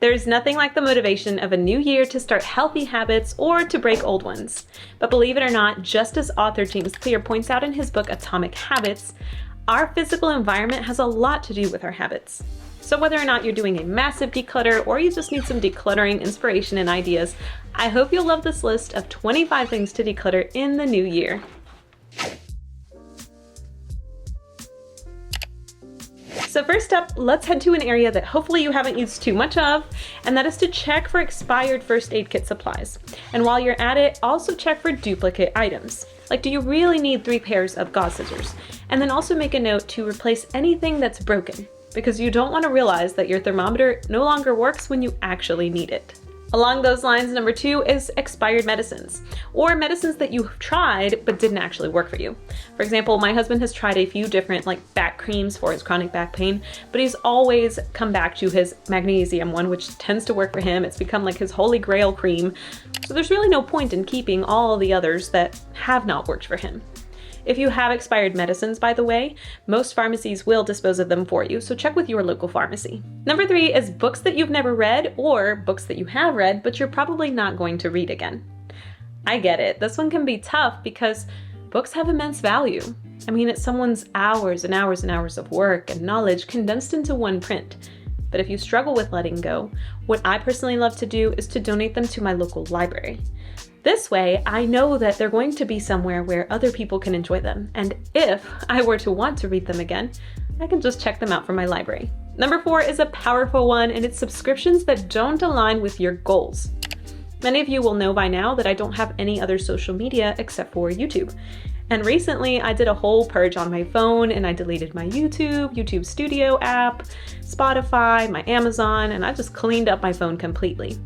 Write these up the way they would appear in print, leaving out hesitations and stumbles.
There's nothing like the motivation of a new year to start healthy habits or to break old ones. But believe it or not, just as author James Clear points out in his book Atomic Habits, our physical environment has a lot to do with our habits. So whether or not you're doing a massive declutter or you just need some decluttering inspiration and ideas, I hope you'll love this list of 25 things to declutter in the new year. So first up, let's head to an area that hopefully you haven't used too much of, and that is to check for expired first aid kit supplies. And while you're at it, also check for duplicate items. Like, do you really need 3 pairs of gauze scissors? And then also make a note to replace anything that's broken, because you don't want to realize that your thermometer no longer works when you actually need it. Along those lines, number 2 is expired medicines, or medicines that you've tried but didn't actually work for you. For example, my husband has tried a few different back creams for his chronic back pain, but he's always come back to his magnesium one, which tends to work for him. It's become like his holy grail cream. So there's really no point in keeping all the others that have not worked for him. If you have expired medicines, by the way, most pharmacies will dispose of them for you, so check with your local pharmacy. Number 3 is books that you've never read or books that you have read, but you're probably not going to read again. I get it. This one can be tough because books have immense value. I mean, it's someone's hours and hours and hours of work and knowledge condensed into one print. But if you struggle with letting go, what I personally love to do is to donate them to my local library. This way, I know that they're going to be somewhere where other people can enjoy them, and if I were to want to read them again, I can just check them out from my library. Number 4 is a powerful one, and it's subscriptions that don't align with your goals. Many of you will know by now that I don't have any other social media except for YouTube. And recently, I did a whole purge on my phone, and I deleted my YouTube Studio app, Spotify, my Amazon, and I just cleaned up my phone completely.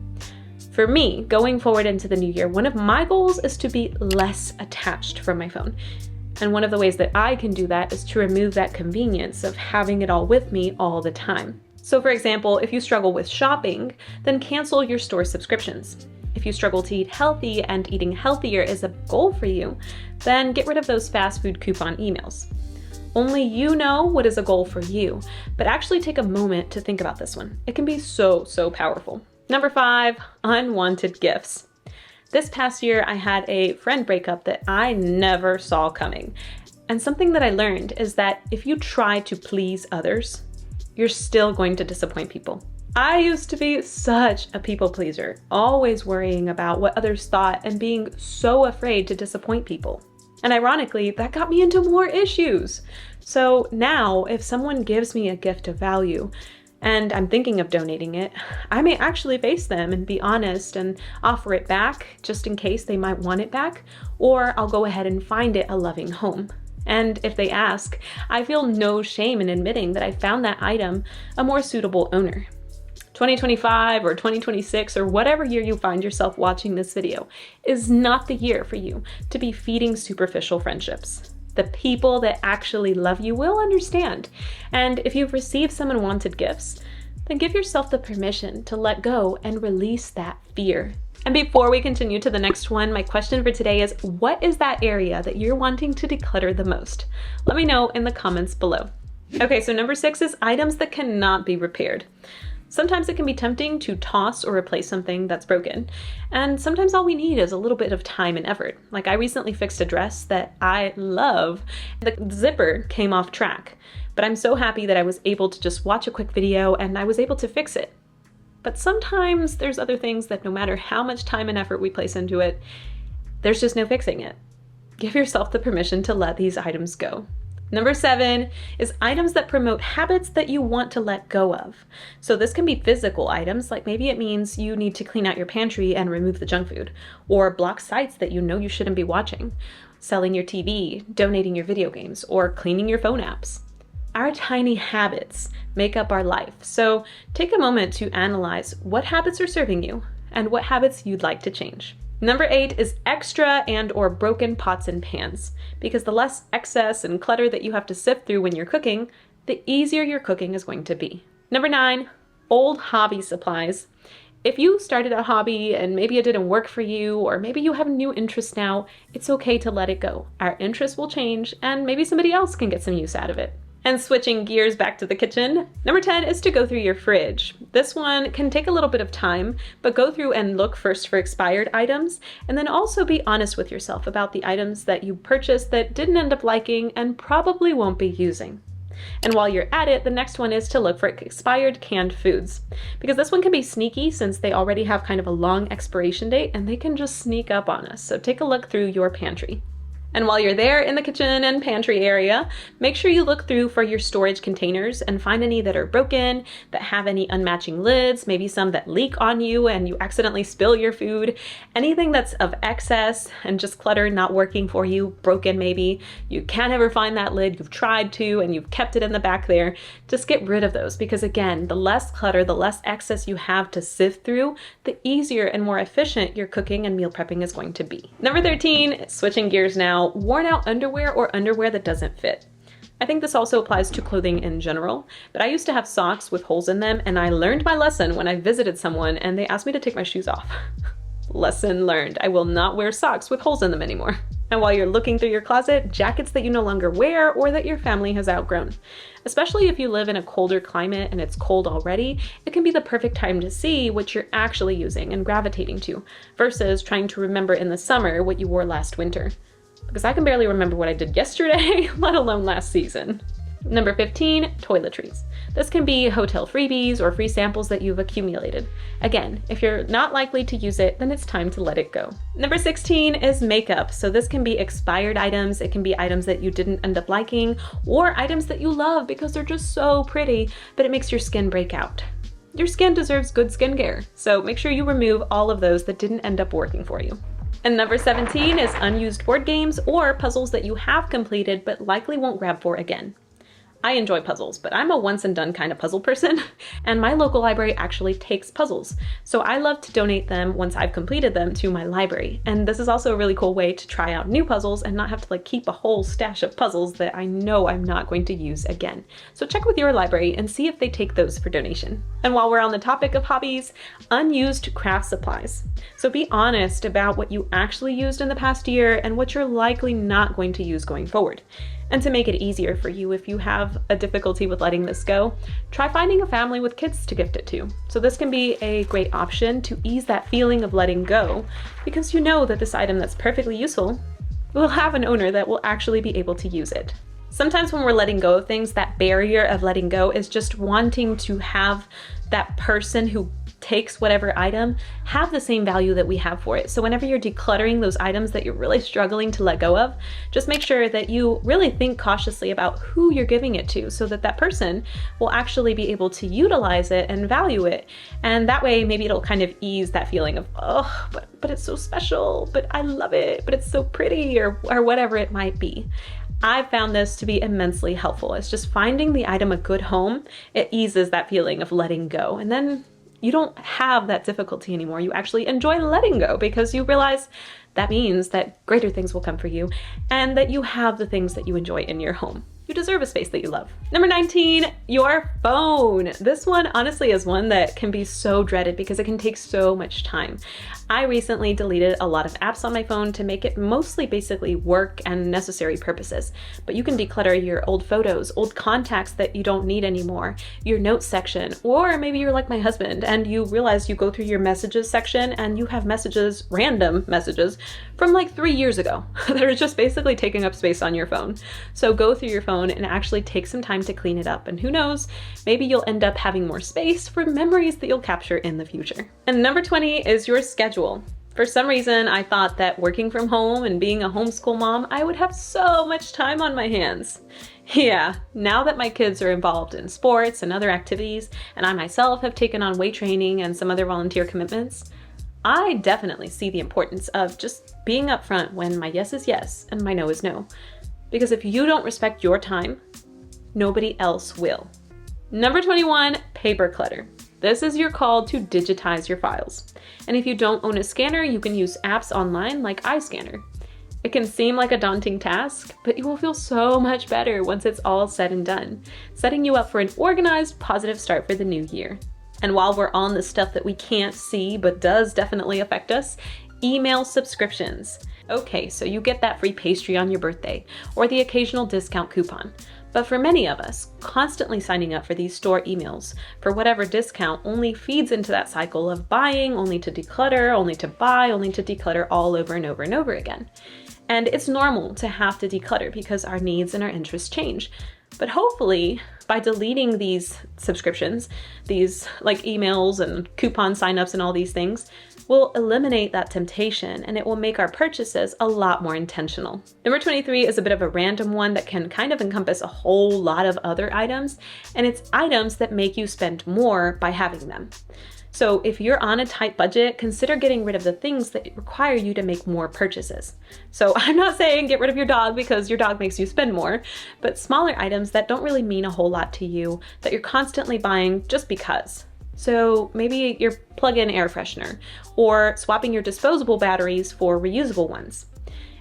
For me, going forward into the new year, one of my goals is to be less attached from my phone. And one of the ways that I can do that is to remove that convenience of having it all with me all the time. So for example, if you struggle with shopping, then cancel your store subscriptions. If you struggle to eat healthy and eating healthier is a goal for you, then get rid of those fast food coupon emails. Only you know what is a goal for you, but actually take a moment to think about this one. It can be so powerful. Number 5, unwanted gifts. This past year, I had a friend breakup that I never saw coming. And something that I learned is that if you try to please others, you're still going to disappoint people. I used to be such a people pleaser, always worrying about what others thought and being so afraid to disappoint people. And ironically, that got me into more issues. So now, if someone gives me a gift of value, and I'm thinking of donating it, I may actually face them and be honest and offer it back just in case they might want it back, or I'll go ahead and find it a loving home. And if they ask, I feel no shame in admitting that I found that item a more suitable owner. 2025 or 2026 or whatever year you find yourself watching this video is not the year for you to be feeding superficial friendships. The people that actually love you will understand. And if you've received some unwanted gifts, then give yourself the permission to let go and release that fear. And before we continue to the next one, my question for today is, what is that area that you're wanting to declutter the most? Let me know in the comments below. Okay, so number 6 is items that cannot be repaired. Sometimes it can be tempting to toss or replace something that's broken. And sometimes all we need is a little bit of time and effort. Like, I recently fixed a dress that I love. The zipper came off track, but I'm so happy that I was able to just watch a quick video and I was able to fix it. But sometimes there's other things that no matter how much time and effort we place into it, there's just no fixing it. Give yourself the permission to let these items go. Number 7 is items that promote habits that you want to let go of. So this can be physical items, like maybe it means you need to clean out your pantry and remove the junk food, or block sites that you know you shouldn't be watching, selling your TV, donating your video games, or cleaning your phone apps. Our tiny habits make up our life, so take a moment to analyze what habits are serving you and what habits you'd like to change. Number 8 is extra and or broken pots and pans, because the less excess and clutter that you have to sift through when you're cooking, the easier your cooking is going to be. Number 9, old hobby supplies. If you started a hobby and maybe it didn't work for you, or maybe you have a new interest now, it's okay to let it go. Our interests will change and maybe somebody else can get some use out of it. And switching gears back to the kitchen, number 10 is to go through your fridge. This one can take a little bit of time, but go through and look first for expired items, and then also be honest with yourself about the items that you purchased that didn't end up liking and probably won't be using. And while you're at it, the next one is to look for expired canned foods, because this one can be sneaky since they already have kind of a long expiration date and they can just sneak up on us. So take a look through your pantry. And while you're there in the kitchen and pantry area, make sure you look through for your storage containers and find any that are broken, that have any unmatching lids, maybe some that leak on you and you accidentally spill your food, anything that's of excess and just clutter not working for you, broken maybe, you can't ever find that lid, you've tried to and you've kept it in the back there. Just get rid of those, because again, the less clutter, the less excess you have to sift through, the easier and more efficient your cooking and meal prepping is going to be. Number 13, switching gears now, worn out underwear or underwear that doesn't fit. I think this also applies to clothing in general, but I used to have socks with holes in them and I learned my lesson when I visited someone and they asked me to take my shoes off. Lesson learned. I will not wear socks with holes in them anymore. And while you're looking through your closet, jackets that you no longer wear or that your family has outgrown. Especially if you live in a colder climate and it's cold already, it can be the perfect time to see what you're actually using and gravitating to, versus trying to remember in the summer what you wore last winter. Because I can barely remember what I did yesterday, let alone last season. Number 15, toiletries. This can be hotel freebies or free samples that you've accumulated. Again, if you're not likely to use it, then it's time to let it go. Number 16 is makeup. So this can be expired items, it can be items that you didn't end up liking, or items that you love because they're just so pretty, but it makes your skin break out. Your skin deserves good skincare, so make sure you remove all of those that didn't end up working for you. And number 17 is unused board games or puzzles that you have completed but likely won't grab for again. I enjoy puzzles, but I'm a once and done kind of puzzle person, and my local library actually takes puzzles. So I love to donate them once I've completed them to my library. And this is also a really cool way to try out new puzzles and not have to keep a whole stash of puzzles that I know I'm not going to use again. So check with your library and see if they take those for donation. And while we're on the topic of hobbies, unused craft supplies. So be honest about what you actually used in the past year and what you're likely not going to use going forward. And to make it easier for you if you have a difficulty with letting this go, try finding a family with kids to gift it to. So this can be a great option to ease that feeling of letting go, because you know that this item that's perfectly useful will have an owner that will actually be able to use it. Sometimes when we're letting go of things, that barrier of letting go is just wanting to have that person who takes whatever item have the same value that we have for it. So whenever you're decluttering those items that you're really struggling to let go of, just make sure that you really think cautiously about who you're giving it to so that that person will actually be able to utilize it and value it. And that way maybe it'll kind of ease that feeling of, oh, but it's so special, but I love it, but it's so pretty, or whatever it might be. I've found this to be immensely helpful. It's just finding the item a good home. It eases that feeling of letting go. And then you don't have that difficulty anymore. You actually enjoy letting go because you realize that means that greater things will come for you and that you have the things that you enjoy in your home. You deserve a space that you love. Number 19, your phone. This one honestly is one that can be so dreaded because it can take so much time. I recently deleted a lot of apps on my phone to make it mostly basically work and necessary purposes. But you can declutter your old photos, old contacts that you don't need anymore, your notes section, or maybe you're like my husband and you realize you go through your messages section and you have messages, random messages, from like 3 years ago that are just basically taking up space on your phone. So go through your phone and actually take some time to clean it up. And who knows, maybe you'll end up having more space for memories that you'll capture in the future. And number 20 is your schedule. For some reason, I thought that working from home and being a homeschool mom, I would have so much time on my hands. Yeah, now that my kids are involved in sports and other activities, and I myself have taken on weight training and some other volunteer commitments, I definitely see the importance of just being upfront when my yes is yes and my no is no. Because if you don't respect your time, nobody else will. Number 21, paper clutter. This is your call to digitize your files. And if you don't own a scanner, you can use apps online like iScanner. It can seem like a daunting task, but you will feel so much better once it's all said and done, setting you up for an organized, positive start for the new year. And while we're on the stuff that we can't see but does definitely affect us, email subscriptions. Okay, so you get that free pastry on your birthday or the occasional discount coupon. But for many of us, constantly signing up for these store emails for whatever discount only feeds into that cycle of buying, only to declutter, only to buy, only to declutter all over and over and over again. And it's normal to have to declutter because our needs and our interests change. But hopefully, by deleting these subscriptions, these like emails and coupon signups and all these things, we'll eliminate that temptation and it will make our purchases a lot more intentional. Number 23 is a bit of a random one that can kind of encompass a whole lot of other items, and it's items that make you spend more by having them. So if you're on a tight budget, consider getting rid of the things that require you to make more purchases. So I'm not saying get rid of your dog because your dog makes you spend more, but smaller items that don't really mean a whole lot to you, that you're constantly buying just because. So maybe your plug-in air freshener, or swapping your disposable batteries for reusable ones.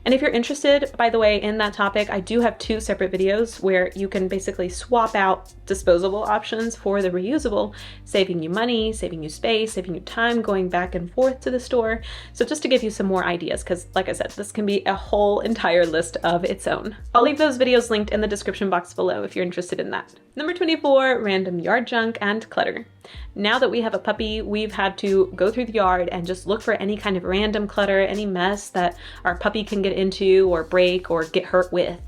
And if you're interested, by the way, in that topic, I do have 2 separate videos where you can basically swap out disposable options for the reusable, saving you money, saving you space, saving you time going back and forth to the store. So just to give you some more ideas, because like I said, this can be a whole entire list of its own. I'll leave those videos linked in the description box below if you're interested in that. Number 24, random yard junk and clutter. Now that we have a puppy, we've had to go through the yard and just look for any kind of random clutter, any mess that our puppy can get into or break or get hurt with.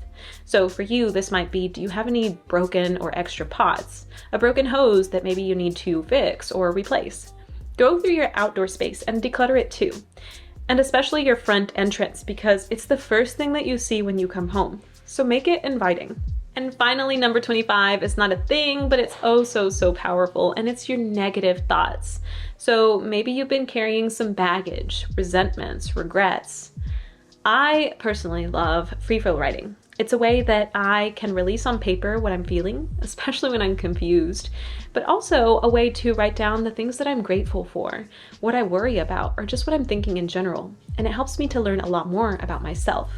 So for you, this might be, do you have any broken or extra pots? A broken hose that maybe you need to fix or replace? Go through your outdoor space and declutter it too. And especially your front entrance, because it's the first thing that you see when you come home. So make it inviting. And finally, number 25 is not a thing, but it's oh so powerful, and it's your negative thoughts. So maybe you've been carrying some baggage, resentments, regrets. I personally love free flow writing. It's a way that I can release on paper what I'm feeling, especially when I'm confused, but also a way to write down the things that I'm grateful for, what I worry about, or just what I'm thinking in general. And it helps me to learn a lot more about myself.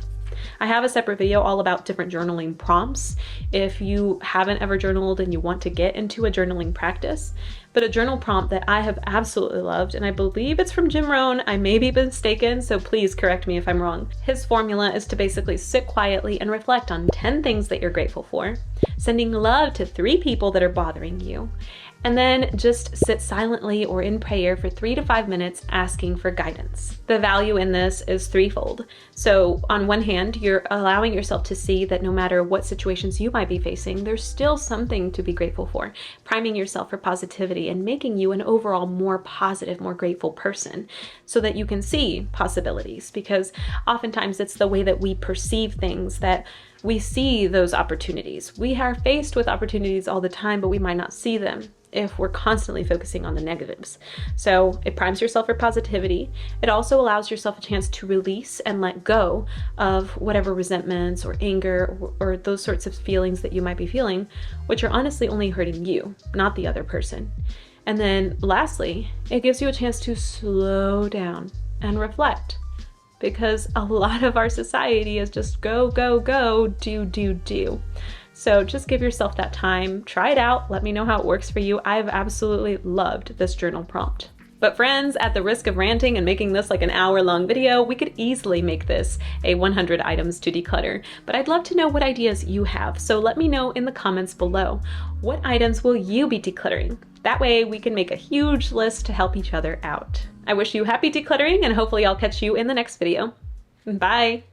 I have a separate video all about different journaling prompts if you haven't ever journaled and you want to get into a journaling practice. But a journal prompt that I have absolutely loved, and I believe it's from Jim Rohn, I may be mistaken, so please correct me if I'm wrong. His formula is to basically sit quietly and reflect on 10 things that you're grateful for, sending love to 3 people that are bothering you, and then just sit silently or in prayer for 3 to 5 minutes asking for guidance. The value in this is threefold. So on one hand, you're allowing yourself to see that no matter what situations you might be facing, there's still something to be grateful for, priming yourself for positivity and making you an overall more positive, more grateful person so that you can see possibilities, because oftentimes it's the way that we perceive things that we see those opportunities. We are faced with opportunities all the time, but we might not see them if we're constantly focusing on the negatives. So it primes yourself for positivity. It also allows yourself a chance to release and let go of whatever resentments or anger or those sorts of feelings that you might be feeling, which are honestly only hurting you, not the other person. And then lastly, it gives you a chance to slow down and reflect, because a lot of our society is just go, go, go, do. So just give yourself that time, try it out, let me know how it works for you. I've absolutely loved this journal prompt. But friends, at the risk of ranting and making this like an hour-long video, we could easily make this a 100 items to declutter. But I'd love to know what ideas you have, so let me know in the comments below. What items will you be decluttering? That way we can make a huge list to help each other out. I wish you happy decluttering, and hopefully I'll catch you in the next video. Bye!